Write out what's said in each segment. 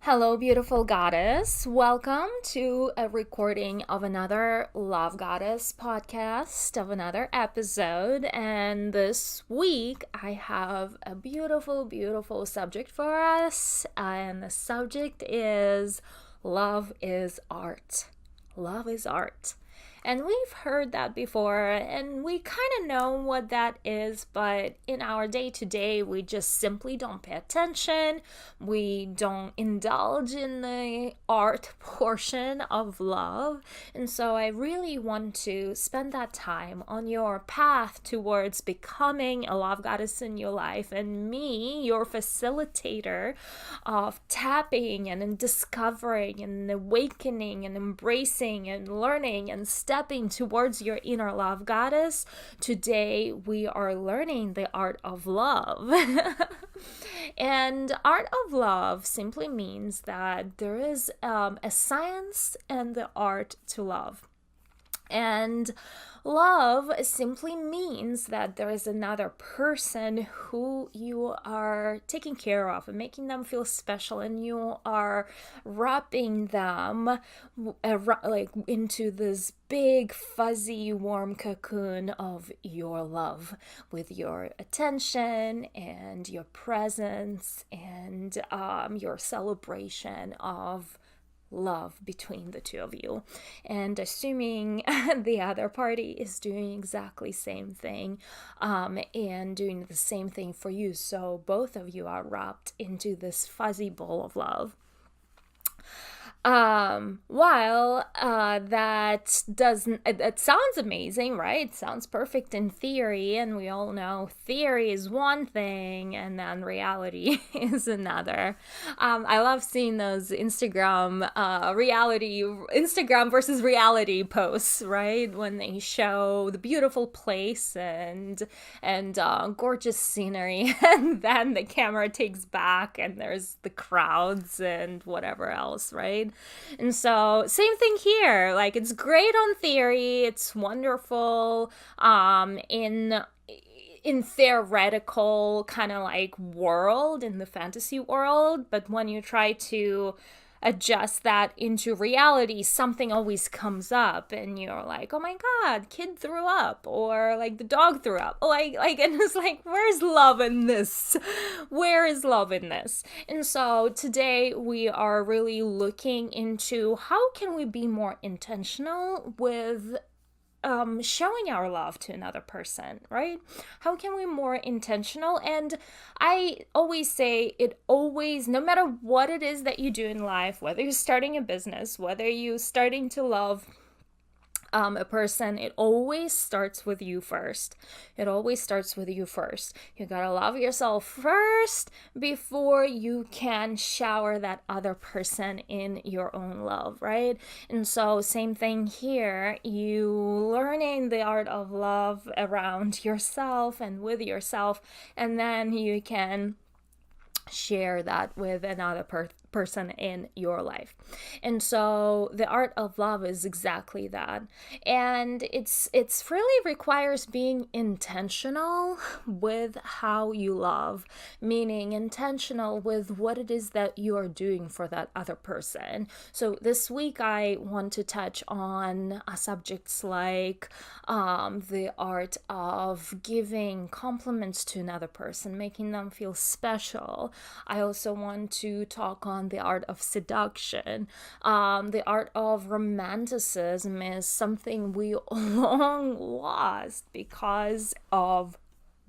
Hello, beautiful goddess. Welcome to a recording of another Lovegoddess podcast, of another episode. And this week, I have a beautiful, beautiful subject for us. And the subject is love is art. Love is art. And we've heard that before, and we kind of know what that is, but in our day to day, we just simply don't pay attention. We don't indulge in the art portion of love. And so I really want to spend that time on your path towards becoming a love goddess in your life, and me, your facilitator of tapping and discovering and awakening and embracing and learning and stepping towards your inner love goddess. Today we are learning the art of love. And art of love simply means that there is a science and the art to love. And love simply means that there is another person who you are taking care of and making them feel special, and you are wrapping them into this big, fuzzy, warm cocoon of your love with your attention and your presence and your celebration of love between the two of you, and assuming the other party is doing exactly same thing and doing the same thing for you, so both of you are wrapped into this fuzzy bowl of love. While that sounds amazing, right? It sounds perfect in theory, and we all know theory is one thing and then reality is another. I love seeing those Instagram versus reality posts, right? When they show the beautiful place and gorgeous scenery, and then the camera takes back and there's the crowds and whatever else, right? And so same thing here, like it's great on theory, it's wonderful in theoretical kind of like world, in the fantasy world, but when you try to adjust that into reality, something always comes up and you're like, oh my god, kid threw up, or like the dog threw up, like and it's like, where's love in this? Where is love in this? And so today we are really looking into how can we be more intentional with showing our love to another person, right? How can we more intentional? And I always say no matter what it is that you do in life, whether you're starting a business, whether you're starting to love a person, it always starts with you first. It always starts with you first. You gotta love yourself first before you can shower that other person in your own love, right? And so same thing here, you learning the art of love around yourself and with yourself, and then you can share that with another person in your life. And so the art of love is exactly that. And it's really requires being intentional with how you love, meaning intentional with what it is that you are doing for that other person. So this week I want to touch on subjects like the art of giving compliments to another person, making them feel special. I also want to talk on the art of seduction. The art of romanticism is something we long lost because of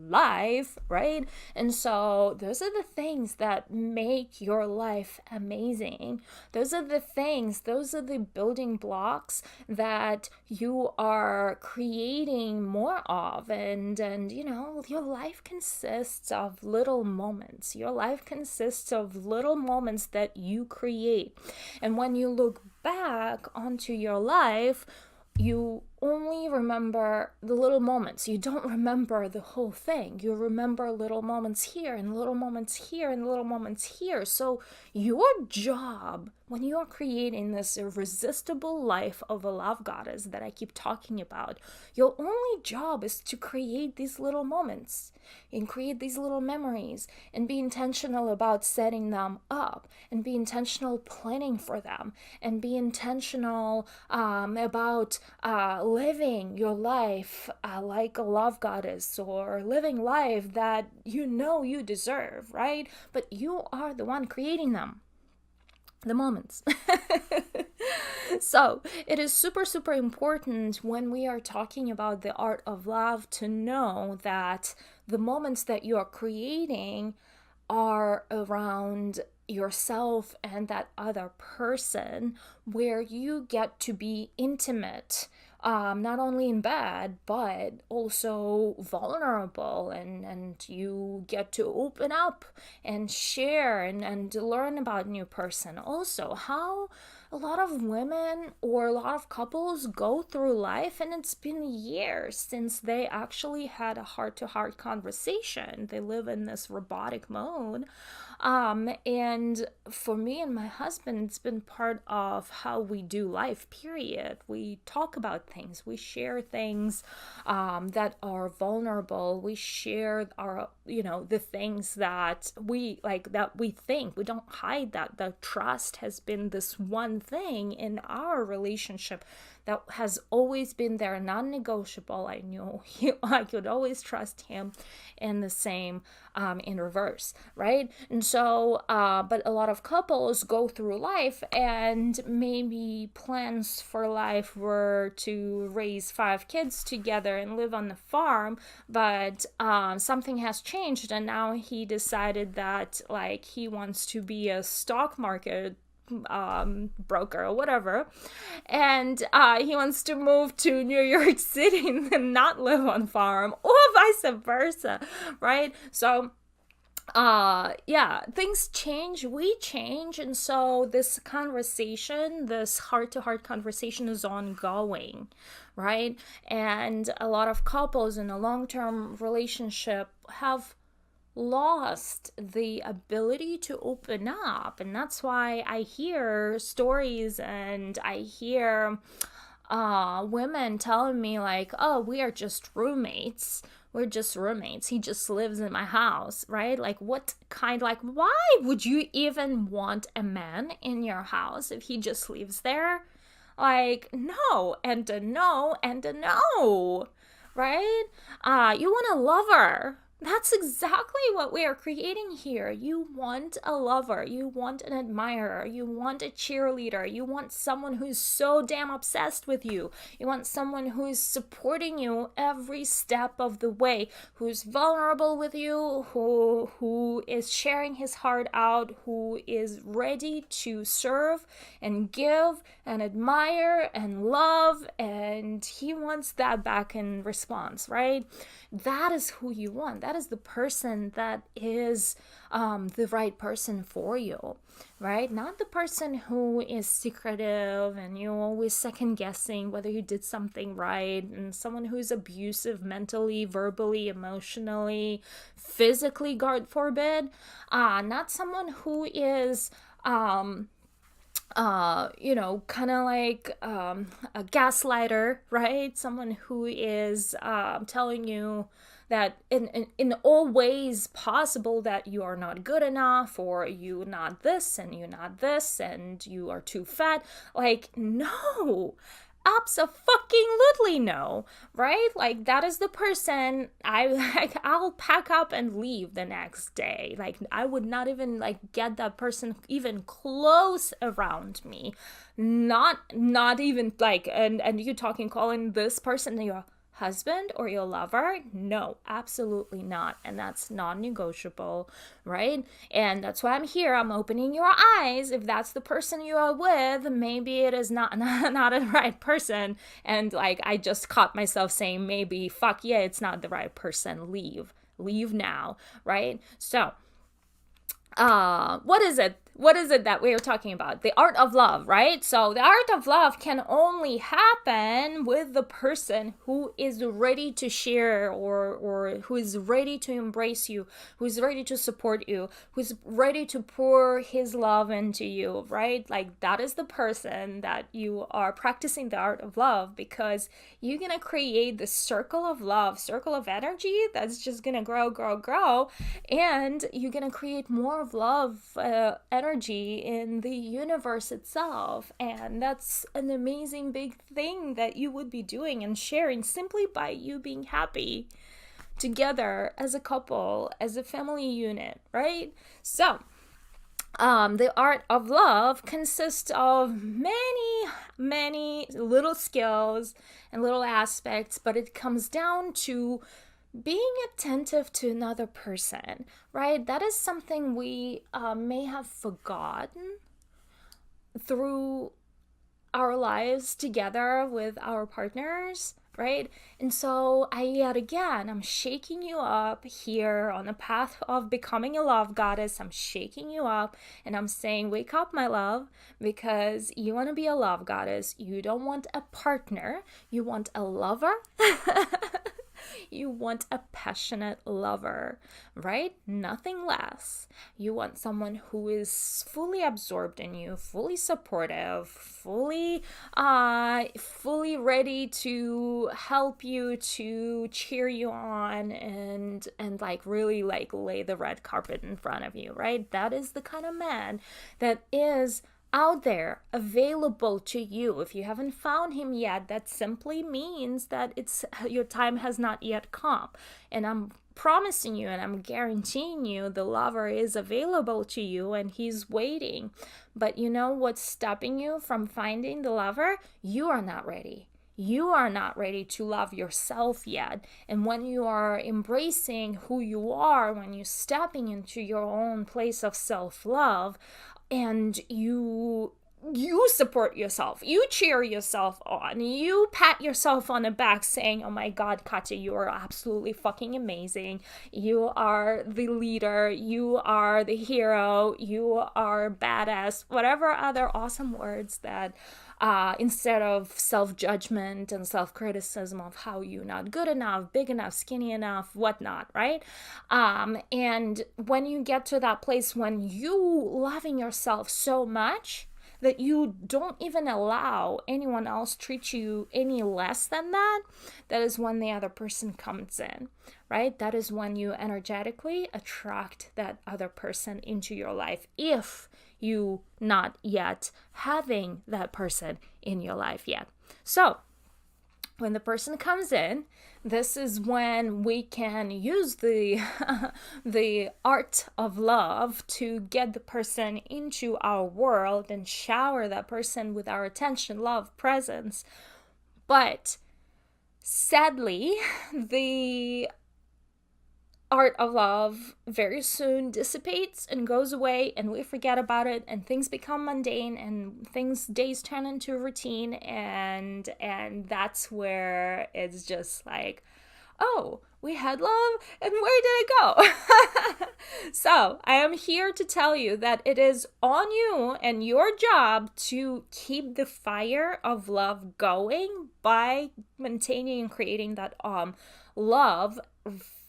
life, right? And so those are the things that make your life amazing. Those are the building blocks that you are creating more of. And you know, your life consists of little moments. Your life consists of little moments that you create. And when you look back onto your life, you only remember the little moments. You don't remember the whole thing. You remember little moments here and little moments here and little moments here. So your job when you are creating this irresistible life of a love goddess that I keep talking about, your only job is to create these little moments and create these little memories and be intentional about setting them up and be intentional planning for them and be intentional about living your life like a love goddess, or living life that you know you deserve, right? But you are the one creating them, the moments. So it is super, super important when we are talking about the art of love to know that the moments that you are creating are around yourself and that other person, where you get to be intimate, not only in bed but also vulnerable, and you get to open up and share and learn about a new person. Also, how a lot of women or a lot of couples go through life and it's been years since they actually had a heart-to-heart conversation. They live in this robotic mode. And for me and my husband, it's been part of how we do life, period. We talk about things, we share things that are vulnerable. We share our, the things that we like, that we think. We don't hide that. The trust has been this one thing in our relationship that has always been there, non-negotiable. I knew I could always trust him, and the same in reverse, right? And so, but a lot of couples go through life and maybe plans for life were to raise 5 kids together and live on the farm, but something has changed, and now he decided that like he wants to be a stock market broker or whatever, and he wants to move to New York City and not live on farm, or vice versa, right? So yeah, things change, we change, and so this conversation, this heart-to-heart conversation, is ongoing, right? And a lot of couples in a long-term relationship have lost the ability to open up, and that's why I hear stories and I hear women telling me like, oh, we are just roommates, he just lives in my house, right? Like, what kind, like, why would you even want a man in your house if he just lives there? Like, no, and a no, and a no, right? You want a lover. That's exactly what we are creating here. You want a lover, you want an admirer, you want a cheerleader, you want someone who's so damn obsessed with you. You want someone who is supporting you every step of the way, who's vulnerable with you, who is sharing his heart out, who is ready to serve and give and admire and love, and he wants that back in response, right? That is who you want. That is the person that is the right person for you, right? Not the person who is secretive and you're always second guessing whether you did something right, and someone who's abusive mentally, verbally, emotionally, physically, God forbid. Not someone who is kind of like a gaslighter, right? Someone who is telling you that in all ways possible that you are not good enough, or you not this and you not this and you are too fat. Like, no. Abso-fucking-lutely no, right? Like, that is the person I'll pack up and leave the next day. Like, I would not even like get that person even close around me. Not even like, and you calling this person your husband or your lover? No, absolutely not. And that's non-negotiable, right? And that's why I'm here. I'm opening your eyes. If that's the person you are with, maybe it is not a right person. And like, I just caught myself saying maybe, fuck yeah, it's not the right person. Leave now, right? So what is it? what is it that we're talking about? The art of love, right? So the art of love can only happen with the person who is ready to share, or who is ready to embrace you, who is ready to support you, who's ready to pour his love into you, right? Like that is the person that you are practicing the art of love, because you're gonna create this circle of love, circle of energy that's just gonna grow, and you're gonna create more of love energy in the universe itself. And that's an amazing big thing that you would be doing and sharing simply by you being happy together as a couple, as a family unit, right? So the art of love consists of many little skills and little aspects, but it comes down to being attentive to another person, right? That is something we may have forgotten through our lives together with our partners, right? And so I'm shaking you up here on the path of becoming a love goddess. I'm shaking you up and I'm saying, wake up, my love, because you want to be a love goddess. You don't want a partner, you want a lover. You want a passionate lover, right? Nothing less. You want someone who is fully absorbed in you, fully supportive, fully ready to help you, to cheer you on, and like really like lay the red carpet in front of you, right? That is the kind of man that is out there available to you. If you haven't found him yet, that simply means that your time has not yet come. And I'm promising you and I'm guaranteeing you the lover is available to you and he's waiting. But you know what's stopping you from finding the lover? You are not ready. You are not ready to love yourself yet. And when you are embracing who you are, when you're stepping into your own place of self-love, and you support yourself, you cheer yourself on, you pat yourself on the back saying, oh my God, Katya, you are absolutely fucking amazing. You are the leader. You are the hero. You are badass. Whatever other awesome words that instead of self-judgment and self-criticism of how you're not good enough, big enough, skinny enough, whatnot, right? And when you get to that place when you loving yourself so much that you don't even allow anyone else treat you any less than that, that is when the other person comes in, right? That is when you energetically attract that other person into your life, if you not yet having that person in your life yet. So when the person comes in, this is when we can use the the art of love to get the person into our world and shower that person with our attention, love, presence. But sadly, the art of love very soon dissipates and goes away, and we forget about it, and things become mundane, and days turn into routine, and that's where it's just like, oh, we had love, and where did it go? So I am here to tell you that it is on you and your job to keep the fire of love going by maintaining and creating that love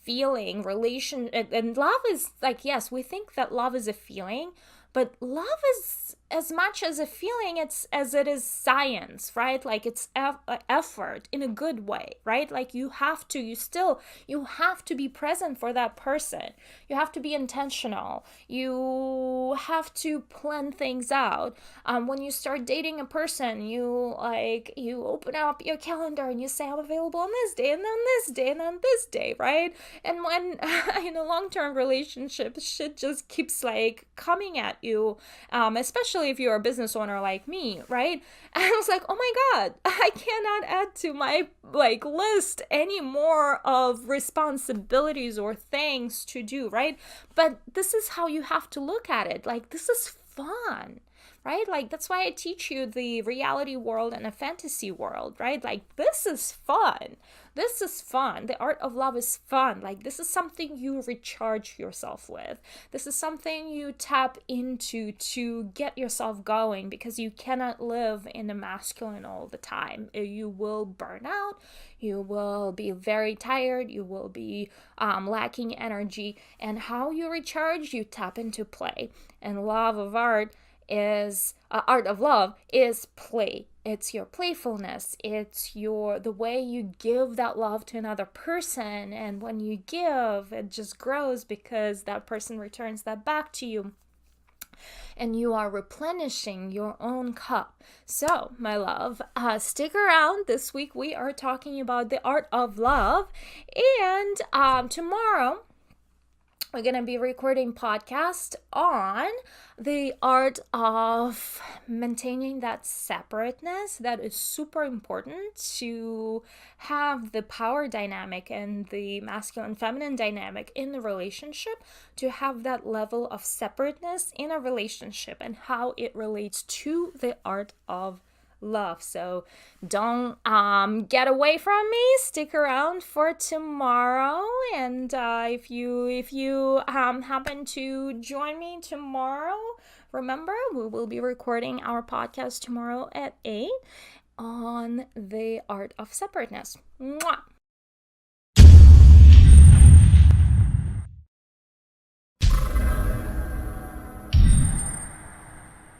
feeling relation. And love is like, yes, we think that love is a feeling, but love is as much as a feeling as it is science, right? Like it's effort in a good way, right? Like you have to be present for that person. You have to be intentional. You have to plan things out. When you start dating a person, you open up your calendar and you say, I'm available on this day and on this day and on this day, right? And when in a long-term relationship, shit just keeps like coming at you, especially if you're a business owner like me, right? And I was like, oh my God, I cannot add to my list any more of responsibilities or things to do, right? But this is how you have to look at it. Like, this is fun. right? Like, that's why I teach you the reality world and a fantasy world, right? Like, this is fun. This is fun. The art of love is fun. Like, this is something you recharge yourself with. This is something you tap into to get yourself going, because you cannot live in the masculine all the time. You will burn out. You will be very tired. You will be lacking energy. And how you recharge? You tap into play. And art of love is play. It's your playfulness. It's the way you give that love to another person. And when you give, it just grows because that person returns that back to you. And you are replenishing your own cup. So, my love, stick around. This week we are talking about the art of love. And tomorrow we're going to be recording podcast on the art of maintaining that separateness. That is super important to have the power dynamic and the masculine feminine dynamic in the relationship, to have that level of separateness in a relationship and how it relates to the art of love. So don't get away from me. Stick around for tomorrow. And if you happen to join me tomorrow, remember, we will be recording our podcast tomorrow at 8 on the art of separateness. Mwah!